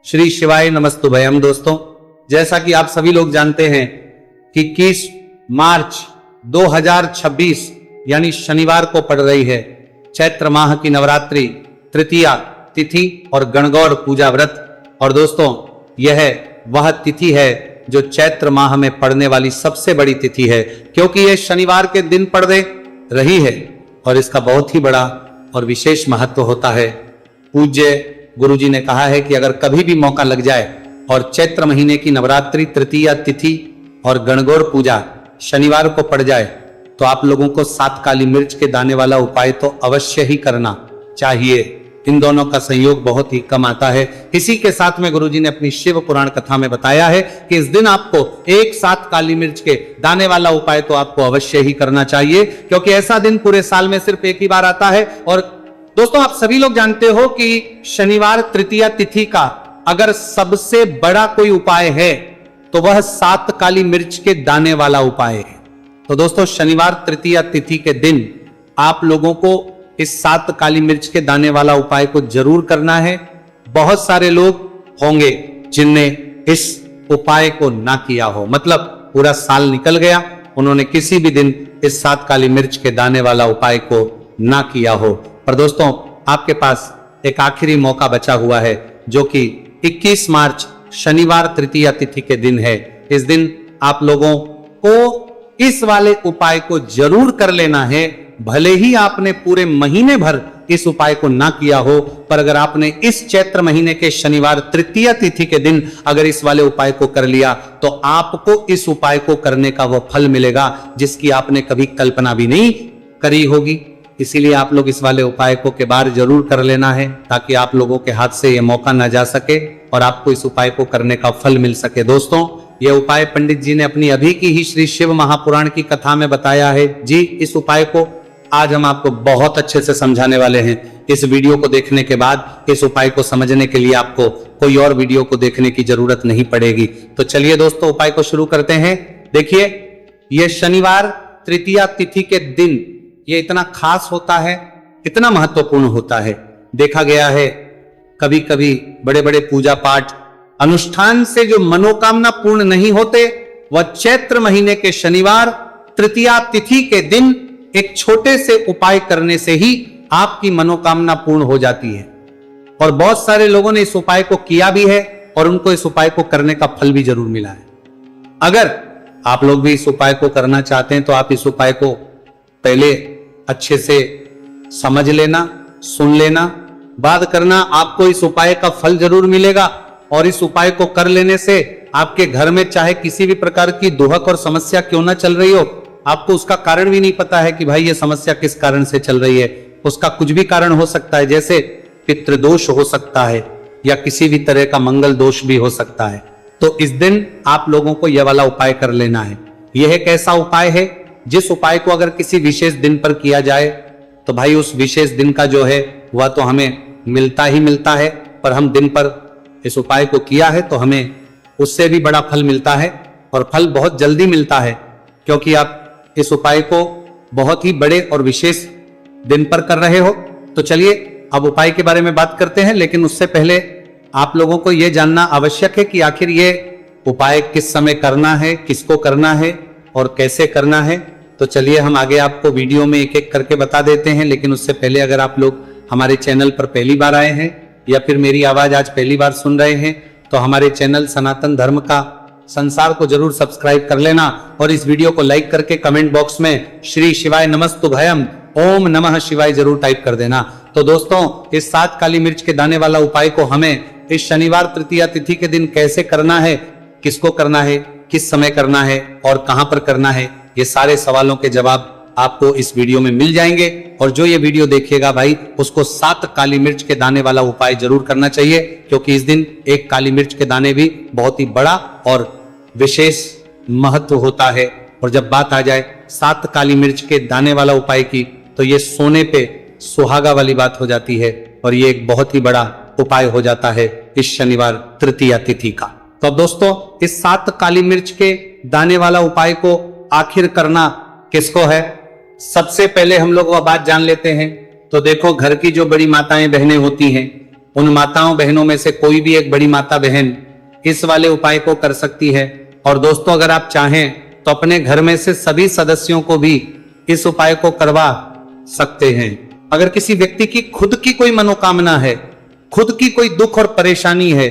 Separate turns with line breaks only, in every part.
श्री शिवाय नमस्तुभयम। दोस्तों, जैसा कि आप सभी लोग जानते हैं कि 21 मार्च 2026 यानी शनिवार को पड़ रही है चैत्र माह की नवरात्रि तृतीया तिथि और गणगौर पूजा व्रत। और दोस्तों, यह वह तिथि है जो चैत्र माह में पड़ने वाली सबसे बड़ी तिथि है, क्योंकि यह शनिवार के दिन पड़ रही है और इसका बहुत ही बड़ा और विशेष महत्व होता है। पूज्य गुरुजी ने कहा है कि अगर कभी भी मौका लग जाए और चैत्र महीने की नवरात्रि तृतीया तिथि और गणगौर पूजा शनिवार को पड़ जाए तो आप लोगों को 7 काली मिर्च के दाने वाला उपाय तो अवश्य ही करना चाहिए। इन दोनों का संयोग बहुत ही कम आता है। इसी के साथ में गुरुजी ने अपनी शिव पुराण कथा में बताया है कि इस दिन आपको एक 7 काली मिर्च के दाने वाला उपाय तो आपको अवश्य ही करना चाहिए, क्योंकि ऐसा दिन पूरे साल में सिर्फ एक ही बार आता है। और दोस्तों, आप सभी लोग जानते हो कि शनिवार तृतीया तिथि का अगर सबसे बड़ा कोई उपाय है तो वह 7 काली मिर्च के दाने वाला उपाय है। तो दोस्तों, शनिवार तृतीया तिथि के दिन आप लोगों को इस 7 काली मिर्च के दाने वाला उपाय को जरूर करना है। बहुत सारे लोग होंगे जिनने इस उपाय को ना किया हो, मतलब पूरा साल निकल गया, उन्होंने किसी भी दिन इस 7 काली मिर्च के दाने वाला उपाय को ना किया हो। पर दोस्तों, आपके पास एक आखिरी मौका बचा हुआ है, जो कि 21 मार्च शनिवार तृतीया तिथि के दिन है। इस दिन आप लोगों को इस वाले उपाय को जरूर कर लेना है। भले ही आपने पूरे महीने भर इस उपाय को ना किया हो, पर अगर आपने इस चैत्र महीने के शनिवार तृतीया तिथि के दिन अगर इस वाले उपाय को कर लिया तो आपको इस उपाय को करने का वो फल मिलेगा जिसकी आपने कभी कल्पना भी नहीं करी होगी। इसीलिए आप लोग इस वाले उपाय को के बार जरूर कर लेना है, ताकि आप लोगों के हाथ से यह मौका ना जा सके और आपको इस उपाय को करने का फल मिल सके। दोस्तों, यह उपाय पंडित जी ने अपनी अभी की ही श्री शिव महापुराण की कथा में बताया है जी। इस उपाय को आज हम आपको बहुत अच्छे से समझाने वाले हैं। इस वीडियो को देखने के बाद इस उपाय को समझने के लिए आपको कोई और वीडियो को देखने की जरूरत नहीं पड़ेगी। तो चलिए दोस्तों, उपाय को शुरू करते हैं। देखिए, यह शनिवार तृतीया तिथि के दिन ये इतना खास होता है, इतना महत्वपूर्ण होता है। देखा गया है कभी कभी बड़े बड़े पूजा पाठ अनुष्ठान से जो मनोकामना पूर्ण नहीं होते, वह चैत्र महीने के शनिवार तृतीया तिथि के दिन एक छोटे से उपाय करने से ही आपकी मनोकामना पूर्ण हो जाती है। और बहुत सारे लोगों ने इस उपाय को किया भी है और उनको इस उपाय को करने का फल भी जरूर मिला है। अगर आप लोग भी इस उपाय को करना चाहते हैं तो आप इस उपाय को पहले अच्छे से समझ लेना, सुन लेना, बात करना। आपको इस उपाय का फल जरूर मिलेगा और इस उपाय को कर लेने से आपके घर में चाहे किसी भी प्रकार की दुहक और समस्या क्यों ना चल रही हो, आपको उसका कारण भी नहीं पता है कि भाई ये समस्या किस कारण से चल रही है। उसका कुछ भी कारण हो सकता है, जैसे पितृदोष हो सकता है या किसी भी तरह का मंगल दोष भी हो सकता है। तो इस दिन आप लोगों को यह वाला उपाय कर लेना है। यह एक ऐसा उपाय है जिस उपाय को अगर किसी विशेष दिन पर किया जाए तो भाई उस विशेष दिन का जो है वह तो हमें मिलता ही मिलता है, पर हम दिन पर इस उपाय को किया है तो हमें उससे भी बड़ा फल मिलता है और फल बहुत जल्दी मिलता है, क्योंकि आप इस उपाय को बहुत ही बड़े और विशेष दिन पर कर रहे हो। तो चलिए अब उपाय के बारे में बात करते हैं, लेकिन उससे पहले आप लोगों को यह जानना आवश्यक है कि आखिर ये उपाय किस समय करना है, किसको करना है और कैसे करना है। तो चलिए हम आगे आपको वीडियो में एक एक करके बता देते हैं। लेकिन उससे पहले अगर आप लोग हमारे चैनल पर पहली बार आए हैं या फिर मेरी आवाज आज पहली बार सुन रहे हैं तो हमारे चैनल सनातन धर्म का संसार को जरूर सब्सक्राइब कर लेना और इस वीडियो को लाइक करके कमेंट बॉक्स में श्री शिवाय नमस्तुभयम ओम नमः शिवाय जरूर टाइप कर देना। तो दोस्तों, इस 7 काली मिर्च के दाने वाला उपाय को हमें इस शनिवार तृतीया तिथि के दिन कैसे करना है, किसको करना है, किस समय करना है और कहां पर करना है, ये सारे सवालों के जवाब आपको इस वीडियो में मिल जाएंगे। और जो ये वीडियो देखेगा भाई, उसको 7 काली मिर्च के दाने वाला उपाय जरूर करना चाहिए, क्योंकि इस दिन एक काली मिर्च के दाने भी बहुत ही बड़ा और विशेष महत्व होता है। और जब बात आ जाए 7 काली मिर्च के दाने वाला उपाय की, तो ये सोने पे सुहागा वाली बात हो जाती है और ये एक बहुत ही बड़ा उपाय हो जाता है इस शनिवार तृतीया तिथि का। तो अब दोस्तों, इस 7 काली मिर्च के दाने वाला उपाय को आखिर करना किसको है, सबसे पहले हम लोग वह बात जान लेते हैं। तो देखो, घर की जो बड़ी माताएं बहनें होती हैं उन माताओं बहनों में से कोई भी एक बड़ी माता बहन इस वाले उपाय को कर सकती है। और दोस्तों, अगर आप चाहें तो अपने घर में से सभी सदस्यों को भी इस उपाय को करवा सकते हैं। अगर किसी व्यक्ति की खुद की कोई मनोकामना है, खुद की कोई दुख और परेशानी है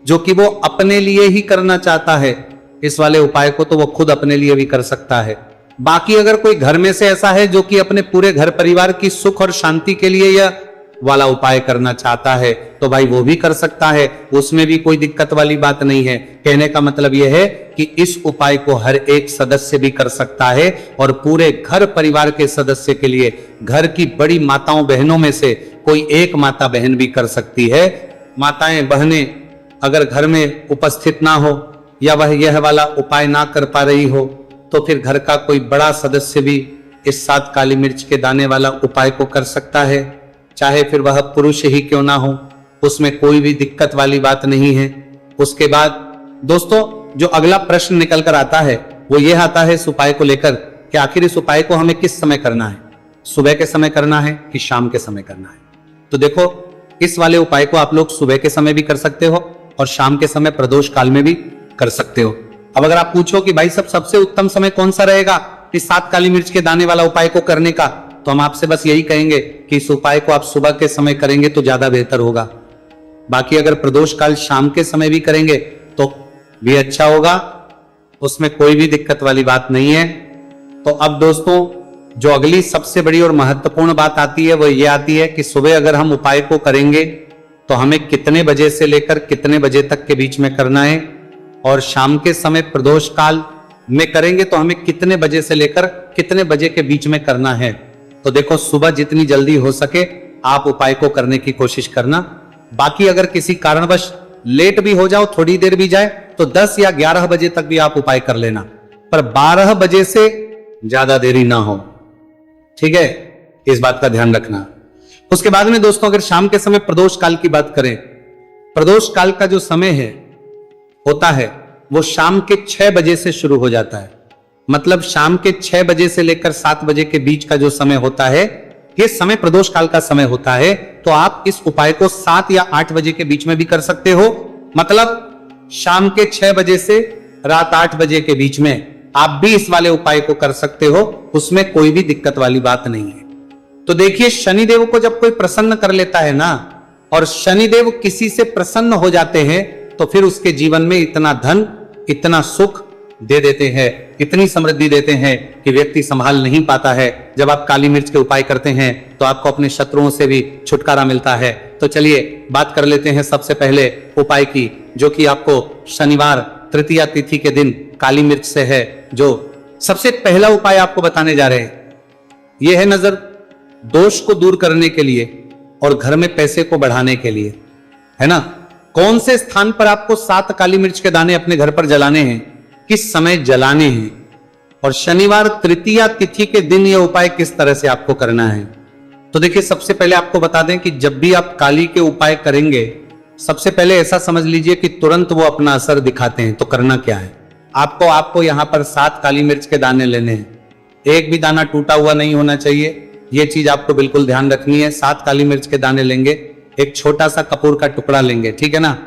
जो कि वो अपने लिए ही करना चाहता है, इस वाले उपाय को तो वो खुद अपने लिए भी कर सकता है। बाकी अगर कोई घर में से ऐसा है जो कि अपने पूरे घर परिवार की सुख और शांति के लिए यह वाला उपाय करना चाहता है, तो भाई वो भी कर सकता है, उसमें भी कोई दिक्कत वाली बात नहीं है। कहने का मतलब यह है कि इस उपाय को हर एक सदस्य भी कर सकता है और पूरे घर परिवार के सदस्य के लिए घर की बड़ी माताओं बहनों में से कोई एक माता बहन भी कर सकती है। माताएं बहनें अगर घर में उपस्थित ना हो या वह यह वाला उपाय ना कर पा रही हो, तो फिर घर का कोई बड़ा सदस्य भी इस 7 काली मिर्च के दाने वाला उपाय को कर सकता है, चाहे फिर वह पुरुष ही क्यों ना हो, उसमें कोई भी दिक्कत वाली बात नहीं है। उसके बाद दोस्तों, जो अगला प्रश्न निकल कर आता है वो यह आता है इस उपाय को लेकर कि आखिर इस उपाय को हमें किस समय करना है, सुबह के समय करना है कि शाम के समय करना है। तो देखो, इस वाले उपाय को आप लोग सुबह के समय भी कर सकते हो और शाम के समय प्रदोष काल में भी कर सकते हो। अब अगर आप पूछो कि भाई सबसे उत्तम समय कौन सा रहेगा इस 7 काली मिर्च के दाने वाला उपाय को करने का, तो हम आपसे बस यही कहेंगे कि इस उपाय को आप सुबह के समय करेंगे तो ज्यादा बेहतर होगा। बाकी अगर प्रदोष काल शाम के समय भी करेंगे तो भी अच्छा होगा, उसमें कोई भी दिक्कत वाली बात नहीं है। तो अब दोस्तों, जो अगली सबसे बड़ी और महत्वपूर्ण बात आती है वो ये आती है कि सुबह अगर हम उपाय को करेंगे तो हमें कितने बजे से लेकर कितने बजे तक के बीच में करना है, और शाम के समय प्रदोष काल में करेंगे तो हमें कितने बजे से लेकर कितने बजे के बीच में करना है। तो देखो, सुबह जितनी जल्दी हो सके आप उपाय को करने की कोशिश करना। बाकी अगर किसी कारणवश लेट भी हो जाओ, थोड़ी देर भी जाए, तो 10 या 11 बजे तक भी आप उपाय कर लेना, पर 12 बजे से ज्यादा देरी ना हो, ठीक है, इस बात का ध्यान रखना। उसके बाद में दोस्तों, अगर शाम के समय प्रदोष काल की बात करें, प्रदोष काल का जो समय है होता है वो शाम के 6 बजे से शुरू हो जाता है। मतलब शाम के 6 बजे से लेकर 7 बजे के बीच का जो समय होता है, ये समय प्रदोष काल का समय होता है। तो आप इस उपाय को 7 या 8 बजे के बीच में भी कर सकते हो। मतलब शाम के 6 बजे से रात 8 बजे के बीच में आप भी इस वाले उपाय को कर सकते हो, उसमें कोई भी दिक्कत वाली बात नहीं है। तो देखिए, शनिदेव को जब कोई प्रसन्न कर लेता है ना, और शनिदेव किसी से प्रसन्न हो जाते हैं, तो फिर उसके जीवन में इतना धन, इतना सुख दे देते हैं, इतनी समृद्धि देते हैं कि व्यक्ति संभाल नहीं पाता है। जब आप काली मिर्च के उपाय करते हैं तो आपको अपने शत्रुओं से भी छुटकारा मिलता है। तो चलिए बात कर लेते हैं सबसे पहले उपाय की, जो कि आपको शनिवार तृतीया तिथि के दिन काली मिर्च से है। जो सबसे पहला उपाय आपको बताने जा रहे हैं, यह है नजर दोष को दूर करने के लिए और घर में पैसे को बढ़ाने के लिए, है ना। कौन से स्थान पर आपको 7 काली मिर्च के दाने अपने घर पर जलाने हैं, किस समय जलाने हैं, और शनिवार तृतीया तिथि के दिन यह उपाय किस तरह से आपको करना है। तो देखिए, सबसे पहले आपको बता दें कि जब भी आप काली के उपाय करेंगे, सबसे पहले ऐसा समझ लीजिए कि तुरंत वो अपना असर दिखाते हैं। तो करना क्या है, आपको यहां पर 7 काली मिर्च के दाने लेने हैं। एक भी दाना टूटा हुआ नहीं होना चाहिए, यह चीज आपको बिल्कुल ध्यान रखनी है। 7 काली मिर्च के दाने लेंगे, एक छोटा सा कपूर का टुकड़ा लेंगे, ठीक है ना।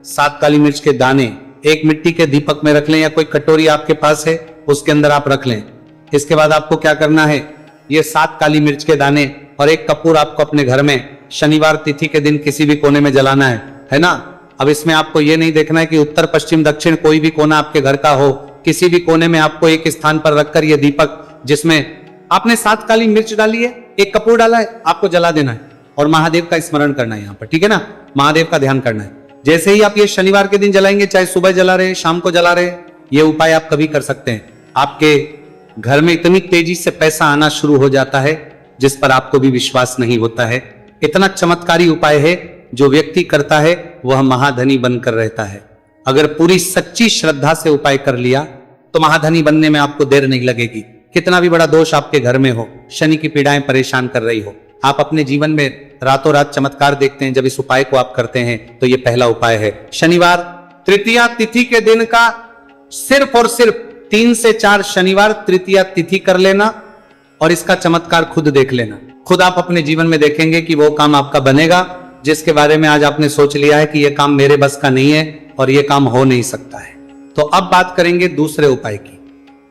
7 काली मिर्च के दाने एक मिट्टी के दीपक में रख लें, या कोई कटोरी आपके पास है उसके अंदर आप रख लें। इसके बाद आपको क्या करना है, ये 7 काली मिर्च के दाने और एक कपूर आपको अपने घर में शनिवार तिथि के दिन किसी भी कोने में जलाना है ना। अब इसमें आपको ये नहीं देखना है कि उत्तर पश्चिम दक्षिण कोई भी कोना आपके घर का हो, किसी भी कोने में आपको एक स्थान पर रखकर यह दीपक, जिसमें आपने 7 काली मिर्च डाली है, एक कपूर डाला है, आपको जला देना है और महादेव का स्मरण करना है यहाँ पर, ठीक है ना। महादेव का ध्यान करना है। जैसे ही आप ये शनिवार के दिन जलाएंगे, चाहे सुबह जला रहे शाम को जला रहे, ये उपाय आप कभी कर सकते हैं। आपके घर में इतनी तेजी से पैसा आना शुरू हो जाता है जिस पर आपको भी विश्वास नहीं होता है। इतना चमत्कारी उपाय है, जो व्यक्ति करता है वह महाधनी बनकर रहता है। अगर पूरी सच्ची श्रद्धा से उपाय कर लिया तो महाधनी बनने में आपको देर नहीं लगेगी। कितना भी बड़ा दोष आपके घर में हो, शनि की पीड़ाएं परेशान कर रही हो, आप अपने जीवन में रातों रात चमत्कार देखते हैं जब इस उपाय को आप करते हैं। तो ये पहला उपाय है। शनिवार तृतीया तिथि के दिन का सिर्फ और सिर्फ 3 से 4 शनिवार तृतीया तिथि कर लेना और इसका चमत्कार खुद देख लेना। खुद आप अपने जीवन में देखेंगे कि वो काम आपका बनेगा जिसके बारे में आज आपने सोच लिया है कि यह काम मेरे बस का नहीं है और यह काम हो नहीं सकता है। तो अब बात करेंगे दूसरे उपाय की,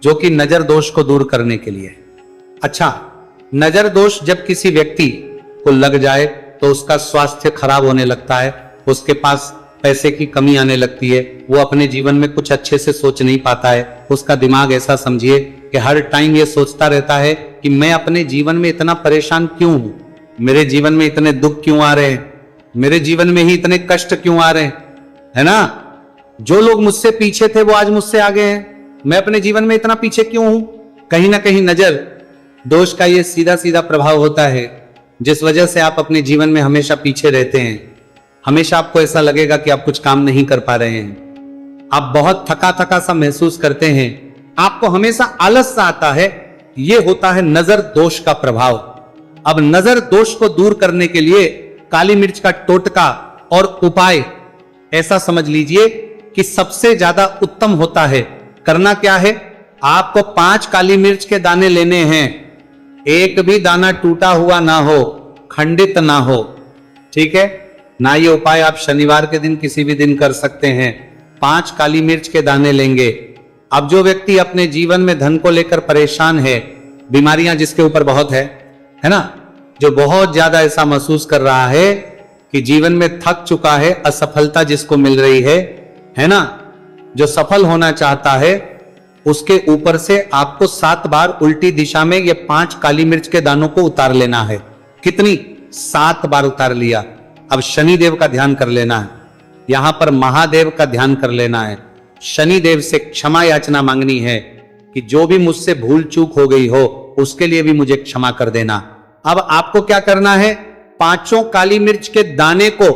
जो कि नजर दोष को दूर करने के लिए। अच्छा, नजर दोष जब किसी व्यक्ति को लग जाए तो उसका स्वास्थ्य खराब होने लगता है, उसके पास पैसे की कमी आने लगती है, वो अपने जीवन में कुछ अच्छे से सोच नहीं पाता है। उसका दिमाग ऐसा समझिए कि हर टाइम ये सोचता रहता है कि मैं अपने जीवन में इतना परेशान क्यों हूं, मेरे जीवन में इतने दुख क्यों आ रहे हैं, मेरे जीवन में ही इतने कष्ट क्यों आ रहे हैं, है ना। जो लोग मुझसे पीछे थे वो आज मुझसे आगे हैं, मैं अपने जीवन में इतना पीछे क्यों हूं। कहीं ना कहीं नजर दोष का ये सीधा सीधा प्रभाव होता है, जिस वजह से आप अपने जीवन में हमेशा पीछे रहते हैं। हमेशा आपको ऐसा लगेगा कि आप कुछ काम नहीं कर पा रहे हैं, आप बहुत थका थका सा महसूस करते हैं, आपको हमेशा आलस सा आता है। यह होता है नजर दोष का प्रभाव। अब नजर दोष को दूर करने के लिए काली मिर्च का टोटका और उपाय ऐसा समझ लीजिए कि सबसे ज्यादा उत्तम होता है। करना क्या है, आपको 5 काली मिर्च के दाने लेने हैं, एक भी दाना टूटा हुआ ना हो, खंडित ना हो, ठीक है ना। ये उपाय आप शनिवार के दिन किसी भी दिन कर सकते हैं। 5 काली मिर्च के दाने लेंगे। अब जो व्यक्ति अपने जीवन में धन को लेकर परेशान है, बीमारियां जिसके ऊपर बहुत है ना, जो बहुत ज्यादा ऐसा महसूस कर रहा है कि जीवन में थक चुका है, असफलता जिसको मिल रही है ना, जो सफल होना चाहता है, उसके ऊपर से आपको 7 बार उल्टी दिशा में ये 5 काली मिर्च के दानों को उतार लेना है। कितनी? 7 बार उतार लिया। अब शनि देव का ध्यान कर लेना है, यहां पर महादेव का ध्यान कर लेना है, शनि देव से क्षमा याचना मांगनी है कि जो भी मुझसे भूल चूक हो गई हो उसके लिए भी मुझे क्षमा कर देना। अब आपको क्या करना है, 5 काली मिर्च के दाने को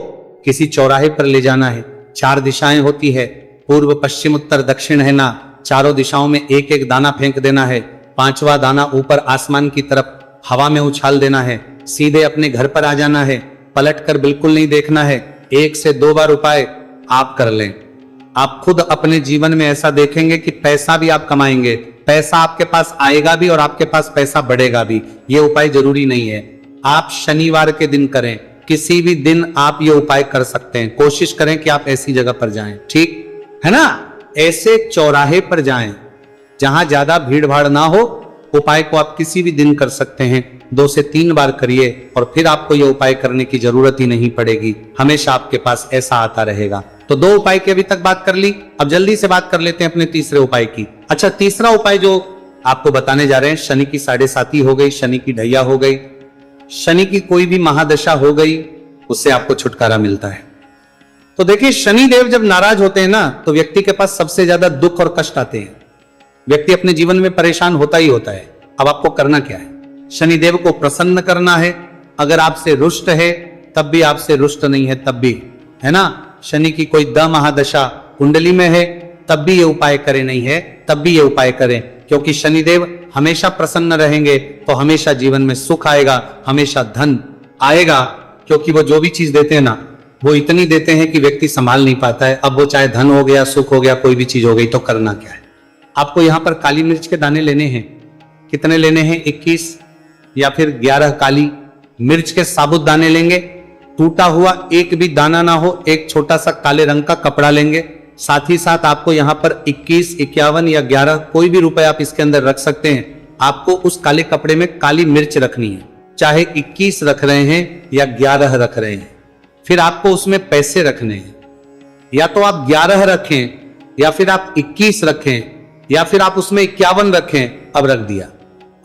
किसी चौराहे पर ले जाना है। 4 दिशाएं होती है, पूर्व पश्चिम उत्तर दक्षिण है ना, चारों दिशाओं में एक एक दाना फेंक देना है। 5वां दाना ऊपर आसमान की तरफ हवा में उछाल देना है। सीधे अपने घर पर आ जाना है, पलट कर बिल्कुल नहीं देखना है। 1 से 2 बार उपाय आप कर लें, आप खुद अपने जीवन में ऐसा देखेंगे कि पैसा भी आप कमाएंगे, पैसा आपके पास आएगा भी और आपके पास पैसा बढ़ेगा भी। ये उपाय जरूरी नहीं है, आप शनिवार के दिन करें, किसी भी दिन आप ये उपाय कर सकते हैं। कोशिश करें कि आप ऐसी जगह पर जाएं, ठीक है ना, ऐसे चौराहे पर जाएं जहां ज्यादा भीड़ भाड़ ना हो। उपाय को आप किसी भी दिन कर सकते हैं, 2 से 3 बार करिए और फिर आपको यह उपाय करने की जरूरत ही नहीं पड़ेगी, हमेशा आपके पास ऐसा आता रहेगा। तो 2 उपाय की अभी तक बात कर ली, अब जल्दी से बात कर लेते हैं अपने तीसरे उपाय की। अच्छा, तीसरा उपाय जो आपको बताने जा रहे हैं, शनि की 7.5 हो गई, शनि की ढैया हो गई, शनि की कोई भी महादशा हो गई, उससे आपको छुटकारा मिलता है। तो देखिए, शनि देव जब नाराज होते हैं ना, तो व्यक्ति के पास सबसे ज्यादा दुख और कष्ट आते हैं, व्यक्ति अपने जीवन में परेशान होता ही होता है। अब आपको करना क्या है, शनिदेव को प्रसन्न करना है। अगर आपसे रुष्ट है तब भी, आपसे रुष्ट नहीं है तब भी, है ना, शनि की कोई द महादशा कुंडली में है तब भी ये उपाय करें, नहीं है तब भी ये उपाय करें, क्योंकि शनिदेव हमेशा प्रसन्न रहेंगे तो हमेशा जीवन में सुख आएगा, हमेशा धन आएगा, क्योंकि वो जो भी चीज देते हैं ना, वो इतनी देते हैं कि व्यक्ति संभाल नहीं पाता है। अब वो चाहे धन हो गया, सुख हो गया, कोई भी चीज हो गई, तो करना क्या है, आपको यहां पर काली मिर्च के दाने लेने हैं। कितने लेने हैं? 21 या फिर 11 काली मिर्च के साबुत दाने लेंगे। टूटा हुआ एक भी दाना ना हो, एक छोटा सा काले रंग का कपड़ा लेंगे। साथ ही साथ आपको यहां पर 21, 51 या 11 कोई भी रुपए आप इसके अंदर रख सकते हैं। आपको उस काले कपड़े में काली मिर्च रखनी है, चाहे 21 रख रहे हैं या 11 रख रहे हैं। फिर आपको उसमें पैसे रखने हैं, या तो आप 11 रखें या फिर आप 21 रखें या फिर आप उसमें 51 रखें। अब रख दिया,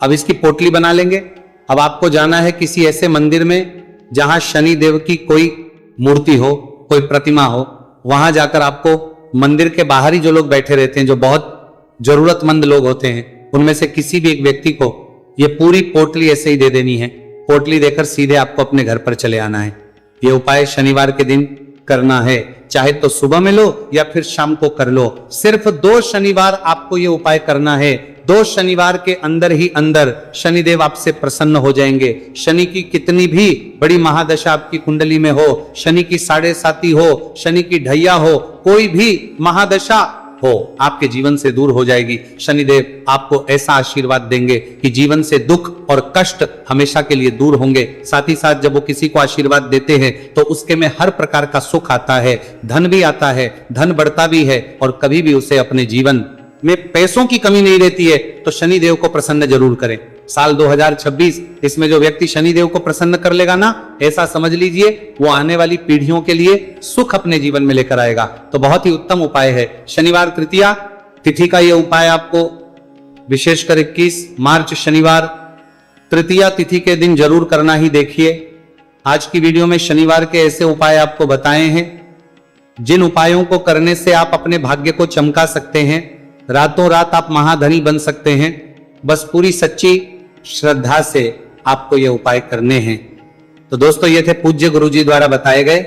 अब इसकी पोटली बना लेंगे। अब आपको जाना है किसी ऐसे मंदिर में जहां शनि देव की कोई मूर्ति हो, कोई प्रतिमा हो, वहां जाकर आपको मंदिर के बाहर ही जो लोग बैठे रहते हैं, जो बहुत जरूरतमंद लोग होते हैं, उनमें से किसी भी एक व्यक्ति को ये पूरी पोटली ऐसे ही दे देनी है। पोटली देकर सीधे आपको अपने घर पर चले आना है। ये उपाय शनिवार के दिन करना है, चाहे तो सुबह में लो या फिर शाम को कर लो। सिर्फ 2 शनिवार आपको ये उपाय करना है। 2 शनिवार के अंदर ही अंदर शनिदेव आपसे प्रसन्न हो जाएंगे। शनि की कितनी भी बड़ी महादशा आपकी कुंडली में हो, शनि की 7.5 हो, शनि की ढैया हो, कोई भी महादशा हो आपके जीवन से दूर हो जाएगी। शनिदेव आपको ऐसा आशीर्वाद देंगे कि जीवन से दुख और कष्ट हमेशा के लिए दूर होंगे। साथ ही साथ जब वो किसी को आशीर्वाद देते हैं तो उसके में हर प्रकार का सुख आता है, धन भी आता है, धन बढ़ता भी है और कभी भी उसे अपने जीवन में पैसों की कमी नहीं रहती है। तो शनिदेव को प्रसन्न जरूर करें। साल 2026 इसमें जो व्यक्ति शनिदेव को प्रसन्न कर लेगा ना, ऐसा समझ लीजिए वो आने वाली पीढ़ियों के लिए सुख अपने जीवन में लेकर आएगा। तो बहुत ही उत्तम उपाय है। शनिवार तृतीया तिथि का यह उपाय आपको विशेषकर 21 मार्च शनिवार तृतीया तिथि के दिन जरूर करना ही। देखिए आज की वीडियो में शनिवार के ऐसे उपाय आपको बताए हैं जिन उपायों को करने से आप अपने भाग्य को चमका सकते हैं। रातों रात आप महाधनी बन सकते हैं। बस पूरी सच्ची श्रद्धा से आपको ये उपाय करने हैं। तो दोस्तों ये थे पूज्य गुरुजी द्वारा बताए गए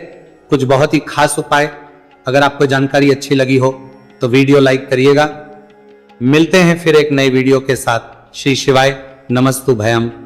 कुछ बहुत ही खास उपाय। अगर आपको जानकारी अच्छी लगी हो तो वीडियो लाइक करिएगा। मिलते हैं फिर एक नई वीडियो के साथ। श्री शिवाय नमस्तु भयम।